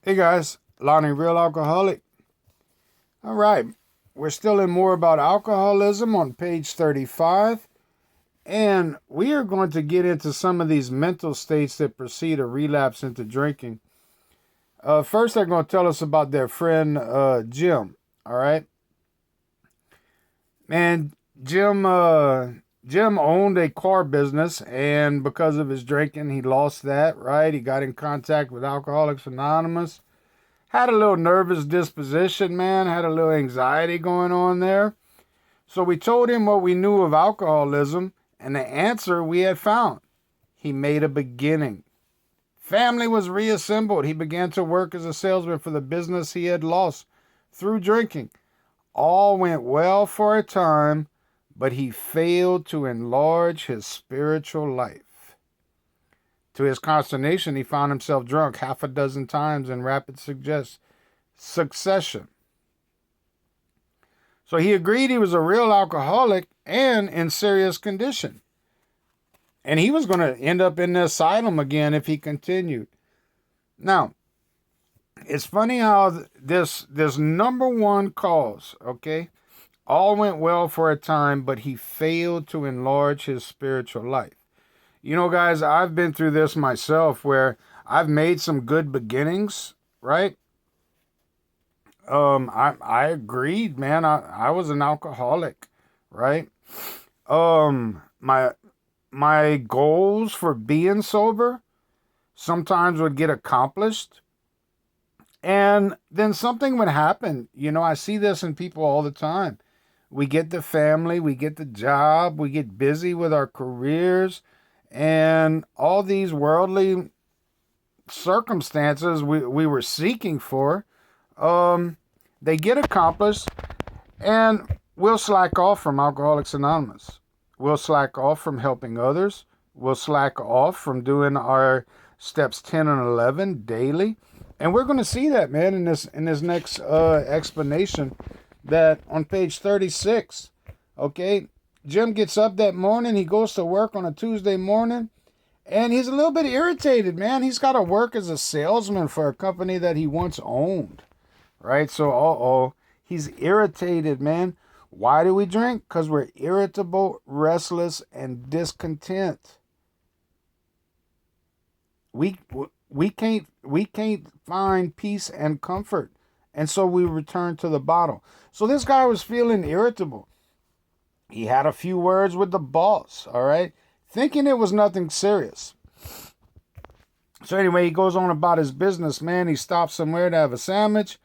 Hey guys, Lonnie, real alcoholic. All right, we're still in more about alcoholism on page 35, and we are going to get into some of these mental states that precede a relapse into drinking. First, they're going to tell us about their friend Jim. All right, man, Jim owned a car business, and because of his drinking, he lost that. Right, he got in contact with Alcoholics Anonymous. Had a little nervous disposition, man, had a little anxiety going on there. So we told him what we knew of alcoholism and the answer we had found. He made a beginning. Family was reassembled. He began to work as a salesman for the business he had lost through drinking. All went well for a time, but he failed to enlarge his spiritual life. To his consternation, he found himself drunk half a dozen times in rapid succession. So he agreed he was a real alcoholic and in serious condition. And he was going to end up in the asylum again if he continued. Now, it's funny how this number one cause, okay, all went well for a time, but he failed to enlarge his spiritual life. You know, guys, I've been through this myself where I've made some good beginnings, right? I agreed, man. I was an alcoholic, right? My goals for being sober sometimes would get accomplished, and then something would happen. You know, I see this in people all the time. We get the family, we get the job, we get busy with our careers, and all these worldly circumstances we were seeking for, they get accomplished, and we'll slack off from Alcoholics Anonymous. We'll slack off from helping others. We'll slack off from doing our steps 10 and 11 daily. And we're going to see that, man, in this next explanation, that on page 36, okay, Jim gets up that morning. He goes to work on a Tuesday morning, and he's a little bit irritated, man. He's got to work as a salesman for a company that he once owned, right? So, he's irritated, man. Why do we drink? Because we're irritable, restless, and discontent. We can't find peace and comfort, and so we return to the bottle. So this guy was feeling irritable. He had a few words with the boss, all right, thinking it was nothing serious. So anyway, he goes on about his business, man. He stops somewhere to have a sandwich,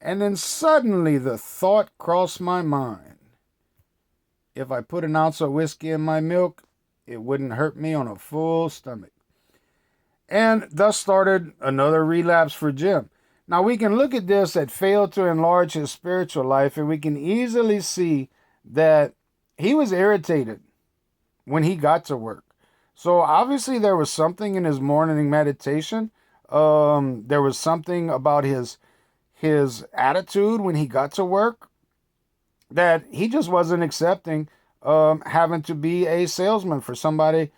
and then suddenly the thought crossed my mind. If I put an ounce of whiskey in my milk, it wouldn't hurt me on a full stomach. And thus started another relapse for Jim. Now we can look at this that failed to enlarge his spiritual life, and we can easily see that he was irritated when he got to work. So obviously there was something in his morning meditation. There was something about his attitude when he got to work that he just wasn't accepting, having to be a salesman for somebody,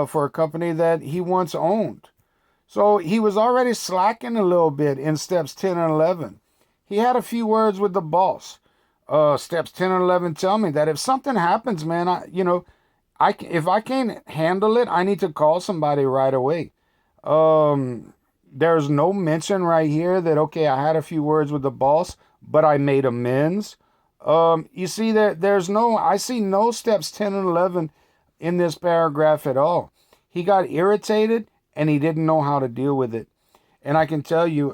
for a company that he once owned. So he was already slacking a little bit in steps 10 and 11. He had a few words with the boss. Steps 10 and 11 tell me that if something happens, man, if I can't handle it, I need to call somebody right away. There's no mention right here that, okay, I had a few words with the boss, but I made amends. You see that I see no steps 10 and 11 in this paragraph at all. He got irritated and he didn't know how to deal with it. And I can tell you,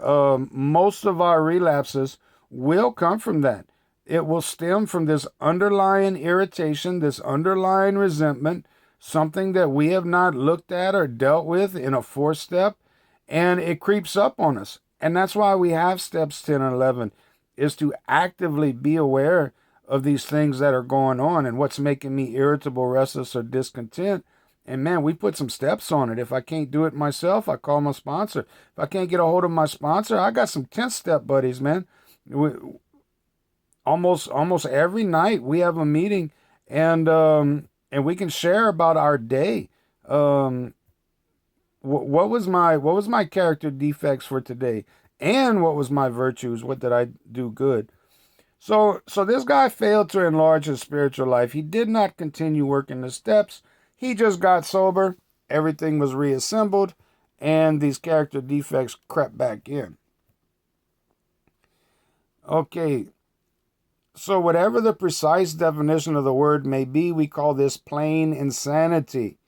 most of our relapses will come from that. It will stem from this underlying irritation, this underlying resentment, something that we have not looked at or dealt with in a fourth step, and it creeps up on us. And that's why we have steps 10 and 11, is to actively be aware of these things that are going on and what's making me irritable, restless, or discontent. And man, we put some steps on it. If I can't do it myself, I call my sponsor. If I can't get a hold of my sponsor, I got some 10-step buddies, man. Almost every night we have a meeting, and we can share about our day. What was my character defects for today? And what was my virtues? What did I do good? So this guy failed to enlarge his spiritual life. He did not continue working the steps. He just got sober. Everything was reassembled, and these character defects crept back in. Okay, so whatever the precise definition of the word may be, we call this plain insanity.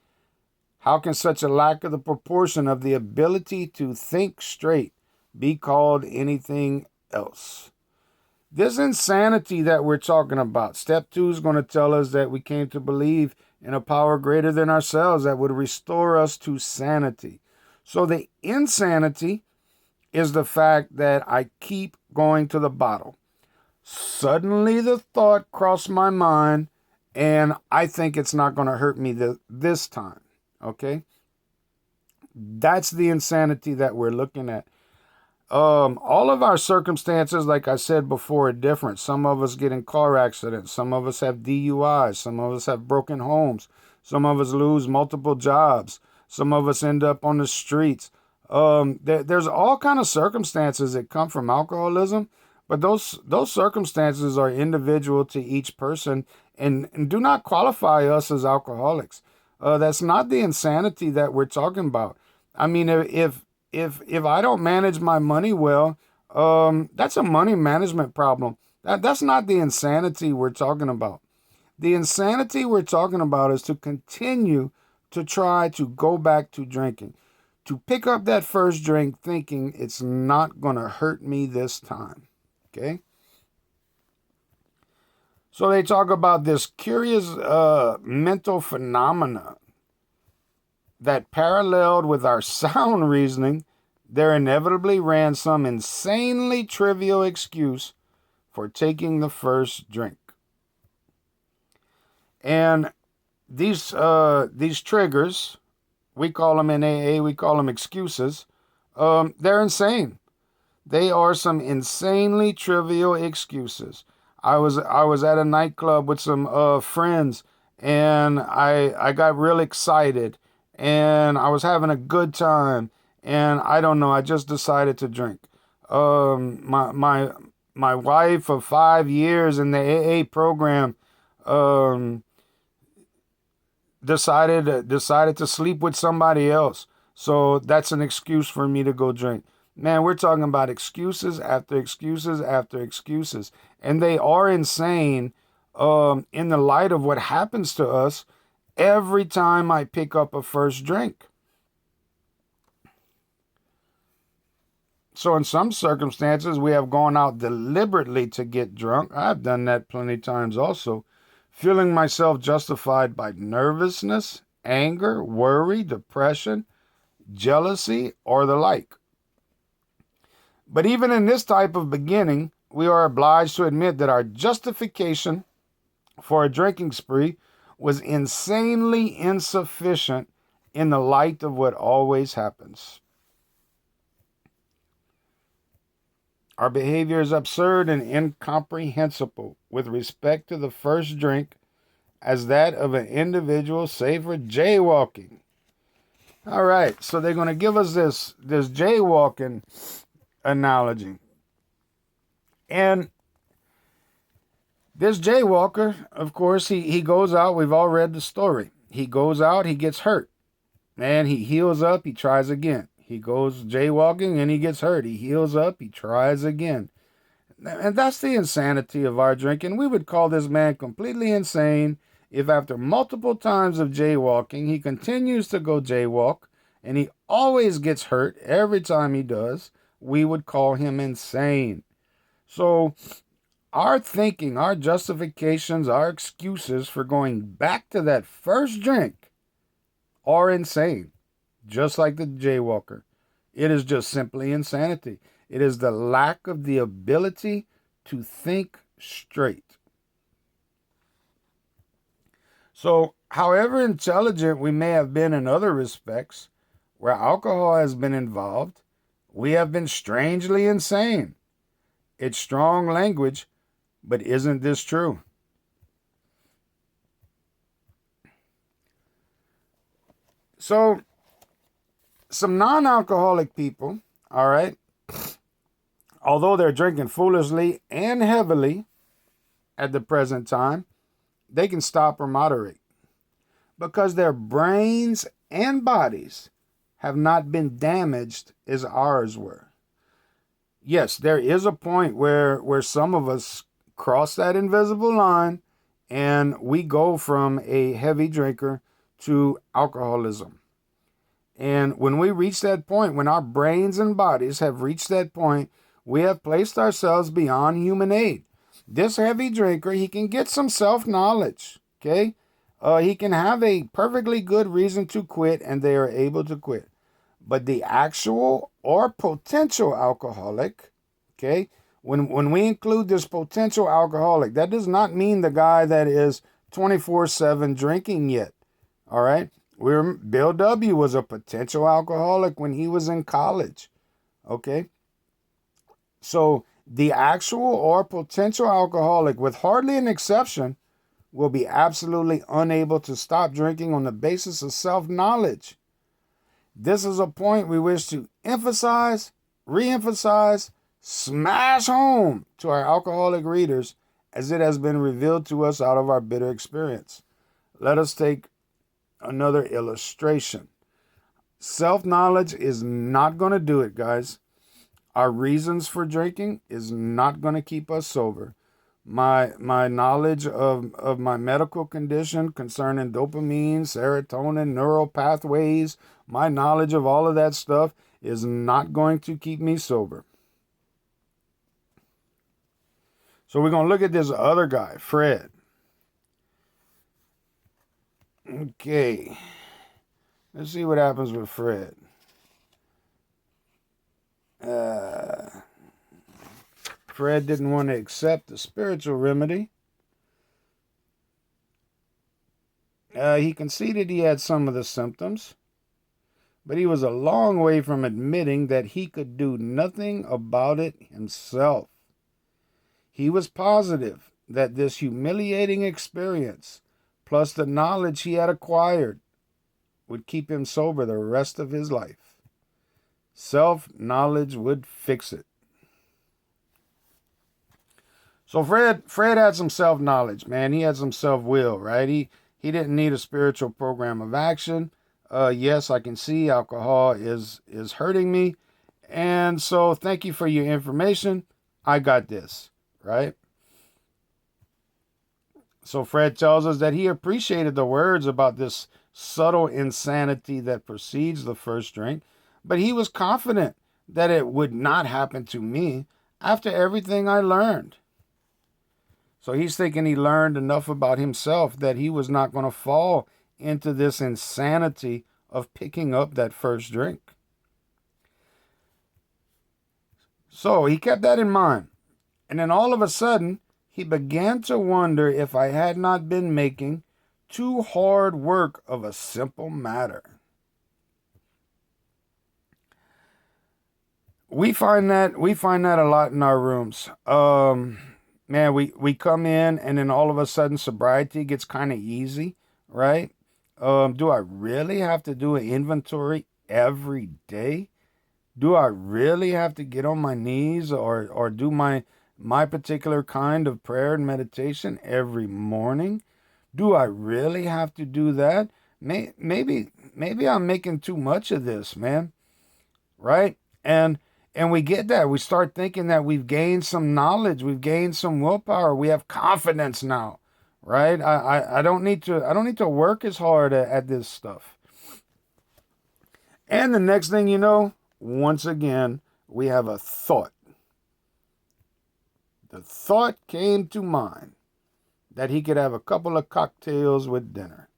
How can such a lack of the proportion of the ability to think straight be called anything else? This insanity that we're talking about, step 2 is going to tell us that we came to believe in a power greater than ourselves that would restore us to sanity. So the insanity is the fact that I keep going to the bottle. Suddenly the thought crossed my mind, and I think it's not going to hurt me this time. Okay? That's the insanity that we're looking at. All of our circumstances, like I said before, are different. Some of us get in car accidents. Some of us have DUIs. Some of us have broken homes. Some of us lose multiple jobs. Some of us end up on the streets. There's all kind of circumstances that come from alcoholism, but those circumstances are individual to each person and do not qualify us as alcoholics. That's not the insanity that we're talking about. I mean, if I don't manage my money well, that's a money management problem. That's not the insanity we're talking about. The insanity we're talking about is to continue to try to go back to drinking, to pick up that first drink thinking it's not going to hurt me this time. Okay? So they talk about this curious mental phenomena that paralleled with our sound reasoning. There inevitably ran some insanely trivial excuse for taking the first drink. And these triggers, we call them in AA, we call them excuses. They're insane. They are some insanely trivial excuses. I was at a nightclub with some friends, and I got real excited, and I was having a good time, and I don't know, I just decided to drink. My wife of 5 years in the AA program decided to sleep with somebody else. So that's an excuse for me to go drink. Man, we're talking about excuses after excuses after excuses. And they are insane in the light of what happens to us every time I pick up a first drink. So in some circumstances, we have gone out deliberately to get drunk. I've done that plenty of times also. Feeling myself justified by nervousness, anger, worry, depression, jealousy, or the like. But even in this type of beginning, we are obliged to admit that our justification for a drinking spree was insanely insufficient in the light of what always happens. Our behavior is absurd and incomprehensible with respect to the first drink as that of an individual, say for jaywalking. All right, so they're going to give us this jaywalking analogy. And this jaywalker, of course, he goes out. We've all read the story. He goes out, he gets hurt, and he heals up, he tries again. He goes jaywalking and he gets hurt. He heals up, he tries again. And that's the insanity of our drinking. We would call this man completely insane if after multiple times of jaywalking, he continues to go jaywalk and he always gets hurt every time he does. We would call him insane. So our thinking, our justifications, our excuses for going back to that first drink are insane. Just like the jaywalker. It is just simply insanity. It is the lack of the ability to think straight. So, however intelligent we may have been in other respects, where alcohol has been involved, we have been strangely insane. It's strong language, but isn't this true? So, some non-alcoholic people, all right, although they're drinking foolishly and heavily at the present time, they can stop or moderate because their brains and bodies have not been damaged as ours were. Yes, there is a point where some of us cross that invisible line and we go from a heavy drinker to alcoholism. And when we reach that point, when our brains and bodies have reached that point, we have placed ourselves beyond human aid. This heavy drinker, he can get some self-knowledge, okay? He can have a perfectly good reason to quit, and they are able to quit. But the actual or potential alcoholic, okay, when we include this potential alcoholic, that does not mean the guy that is 24/7 drinking yet, all right? Bill W. was a potential alcoholic when he was in college, okay? So the actual or potential alcoholic, with hardly an exception, will be absolutely unable to stop drinking on the basis of self-knowledge. This is a point we wish to emphasize, re-emphasize, smash home to our alcoholic readers as it has been revealed to us out of our bitter experience. Let us take another illustration. Self-knowledge is not going to do it, guys. Our reasons for drinking is not going to keep us sober. My knowledge of my medical condition concerning dopamine, serotonin, neural pathways, my knowledge of all of that stuff is not going to keep me sober. So we're going to look at this other guy, Fred. Okay. Let's see what happens with Fred. Fred didn't want to accept the spiritual remedy. He conceded he had some of the symptoms, but he was a long way from admitting that he could do nothing about it himself. He was positive that this humiliating experience, plus the knowledge he had acquired, would keep him sober the rest of his life. Self-knowledge would fix it. So Fred had some self-knowledge, man. He had some self-will, right? He didn't need a spiritual program of action. Yes, I can see alcohol is hurting me. And so thank you for your information. I got this, right? So Fred tells us that he appreciated the words about this subtle insanity that precedes the first drink, but he was confident that it would not happen to me after everything I learned. So he's thinking he learned enough about himself that he was not going to fall into this insanity of picking up that first drink. So he kept that in mind. And then all of a sudden, he began to wonder if I had not been making too hard work of a simple matter. We find that a lot in our rooms. Man, we come in and then all of a sudden sobriety gets kind of easy, right? Do I really have to do an inventory every day? Do I really have to get on my knees or do my particular kind of prayer and meditation every morning? Do I really have to do that? Maybe I'm making too much of this, man, right? And we get that. We start thinking that we've gained some knowledge, we've gained some willpower, we have confidence now, right? I don't need to work as hard at this stuff. And the next thing you know, once again, we have a thought. The thought came to mind that he could have a couple of cocktails with dinner.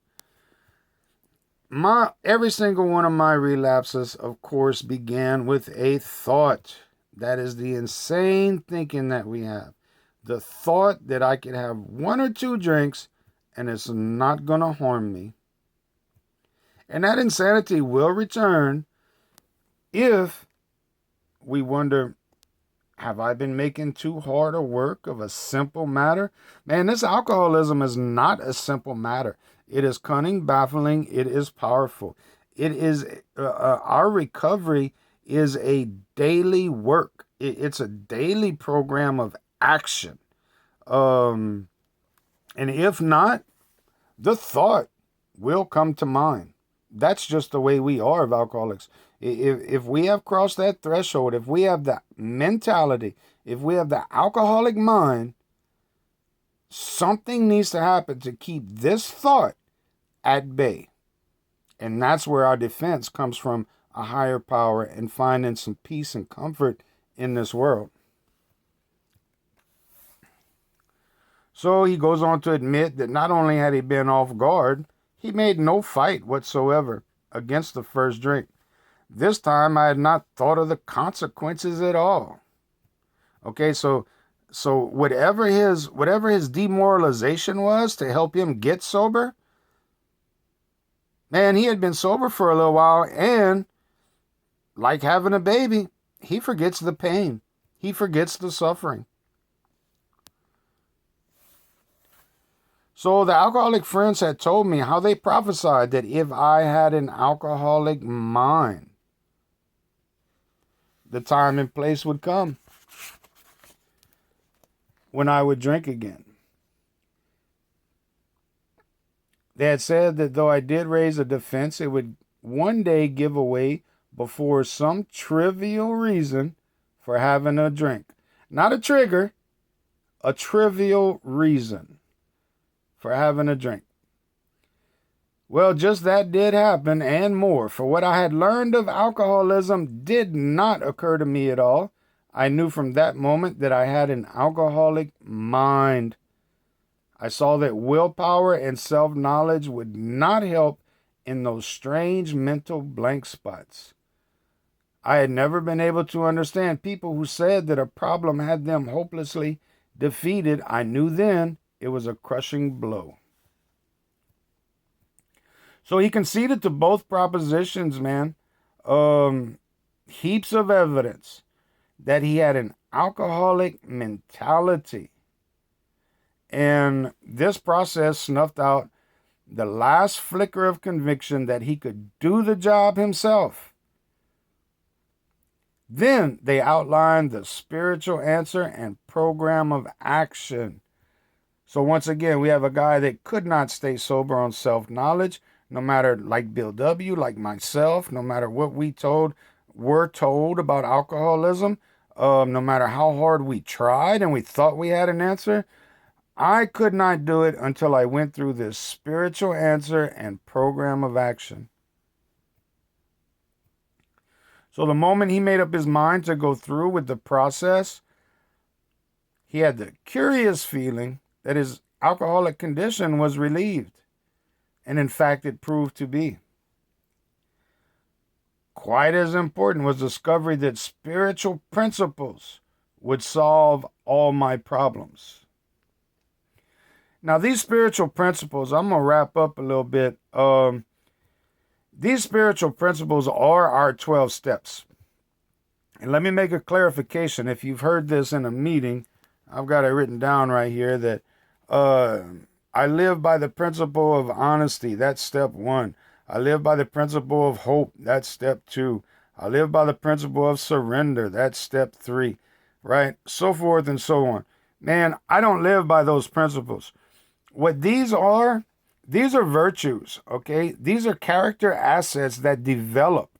Every single one of my relapses, of course, began with a thought. That is the insane thinking that we have. The thought that I could have one or two drinks and it's not going to harm me. And that insanity will return if we wonder, have I been making too hard a work of a simple matter? Man, this alcoholism is not a simple matter. It is cunning, baffling. It is powerful. It is our recovery is a daily work. It's a daily program of action. And if not, the thought will come to mind. That's just the way we are of alcoholics. If we have crossed that threshold, if we have the mentality, if we have the alcoholic mind, something needs to happen to keep this thought at bay. And that's where our defense comes from, a higher power and finding some peace and comfort in this world. So he goes on to admit that not only had he been off guard, he made no fight whatsoever against the first drink. This time I had not thought of the consequences at all. Okay, so whatever his demoralization was to help him get sober, man, he had been sober for a little while, and like having a baby, he forgets the pain. He forgets the suffering. So the alcoholic friends had told me how they prophesied that if I had an alcoholic mind, the time and place would come when I would drink again. They had said that though I did raise a defense, it would one day give away before some trivial reason for having a drink. Not a trigger, a trivial reason for having a drink. Well, just that did happen and more. For what I had learned of alcoholism did not occur to me at all. I knew from that moment that I had an alcoholic mind. I saw that willpower and self-knowledge would not help in those strange mental blank spots. I had never been able to understand people who said that a problem had them hopelessly defeated. I knew then it was a crushing blow. So he conceded to both propositions, man. Heaps of evidence that he had an alcoholic mentality. And this process snuffed out the last flicker of conviction that he could do the job himself. Then they outlined the spiritual answer and program of action. So once again, we have a guy that could not stay sober on self-knowledge, no matter, like Bill W., like myself, no matter what were told about alcoholism, no matter how hard we tried and we thought we had an answer, I could not do it until I went through this spiritual answer and program of action. So the moment he made up his mind to go through with the process, he had the curious feeling that his alcoholic condition was relieved. And in fact, it proved to be. Quite as important was the discovery that spiritual principles would solve all my problems. Now, these spiritual principles, I'm going to wrap up a little bit. These spiritual principles are our 12 steps. And let me make a clarification. If you've heard this in a meeting, I've got it written down right here that I live by the principle of honesty. That's step 1. I live by the principle of hope. That's step 2. I live by the principle of surrender. That's step 3. Right? So forth and so on. Man, I don't live by those principles. What these are virtues, okay? These are character assets that develop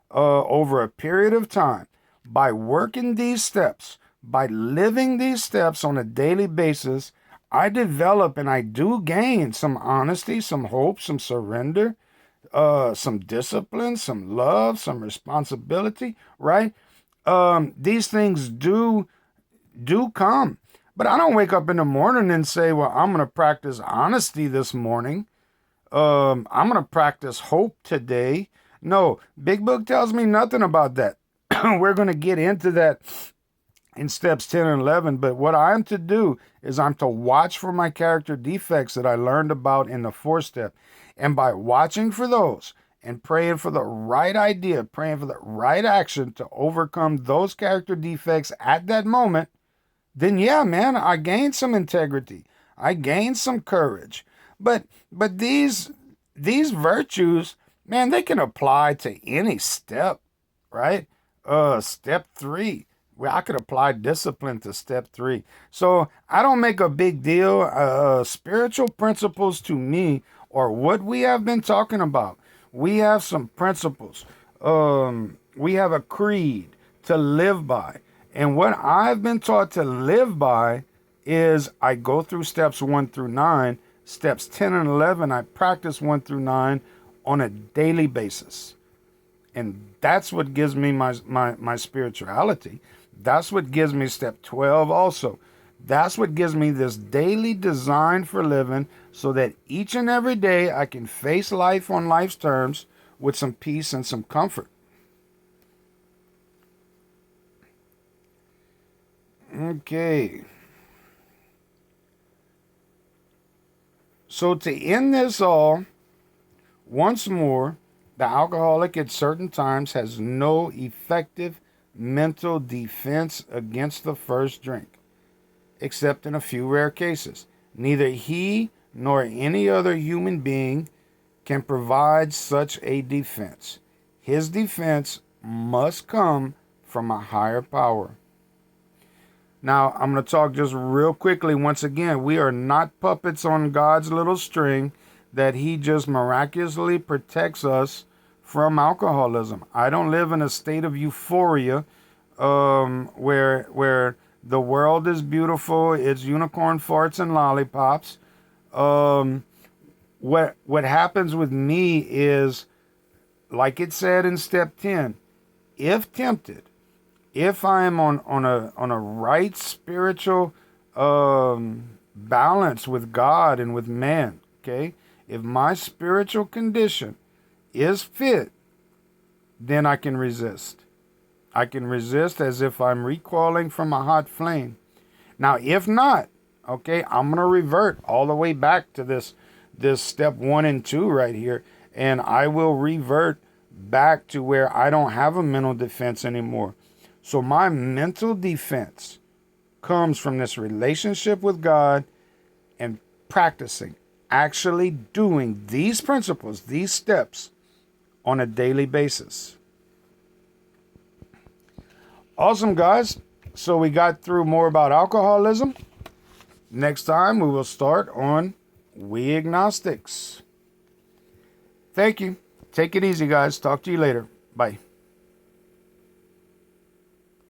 over a period of time by working these steps, by living these steps on a daily basis. I develop and I do gain some honesty, some hope, some surrender, some discipline, some love, some responsibility, right? These things do come. But I don't wake up in the morning and say, well, I'm going to practice honesty this morning. I'm going to practice hope today. No, Big Book tells me nothing about that. We're going to get into that in steps 10 and 11. But what I'm to do is I'm to watch for my character defects that I learned about in the 4th step. And by watching for those and praying for the right idea, praying for the right action to overcome those character defects at that moment, then yeah, man, I gained some integrity. I gained some courage. But these virtues, man, they can apply to any step, right? Step 3, Well, I could apply discipline to step 3. So I don't make a big deal. Spiritual principles to me are what we have been talking about. We have some principles. We have a creed to live by. And what I've been taught to live by is I go through steps 1 through 9. Steps 10 and 11, I practice 1 through 9 on a daily basis. And that's what gives me my spirituality. That's what gives me step 12 also. That's what gives me this daily design for living so that each and every day I can face life on life's terms with some peace and some comfort. Okay. So to end this all, once more, the alcoholic at certain times has no effective mental defense against the first drink, except in a few rare cases. Neither he nor any other human being can provide such a defense. His defense must come from a higher power. Now, I'm going to talk just real quickly. Once again, we are not puppets on God's little string that he just miraculously protects us from alcoholism. I don't live in a state of euphoria where the world is beautiful, it's unicorn farts and lollipops. What happens with me is, like it said in step 10, if tempted, if I am on a right spiritual balance with God and with man, okay, if my spiritual condition is fit, then I can resist. I can resist as if I'm recoiling from a hot flame. Now, if not, okay, I'm going to revert all the way back to this step 1 and 2 right here, and I will revert back to where I don't have a mental defense anymore. So my mental defense comes from this relationship with God and practicing, actually doing these principles, these steps on a daily basis. Awesome, guys. So we got through more about alcoholism. Next time we will start on we agnostics. Thank you. Take it easy, guys. Talk to you later. Bye.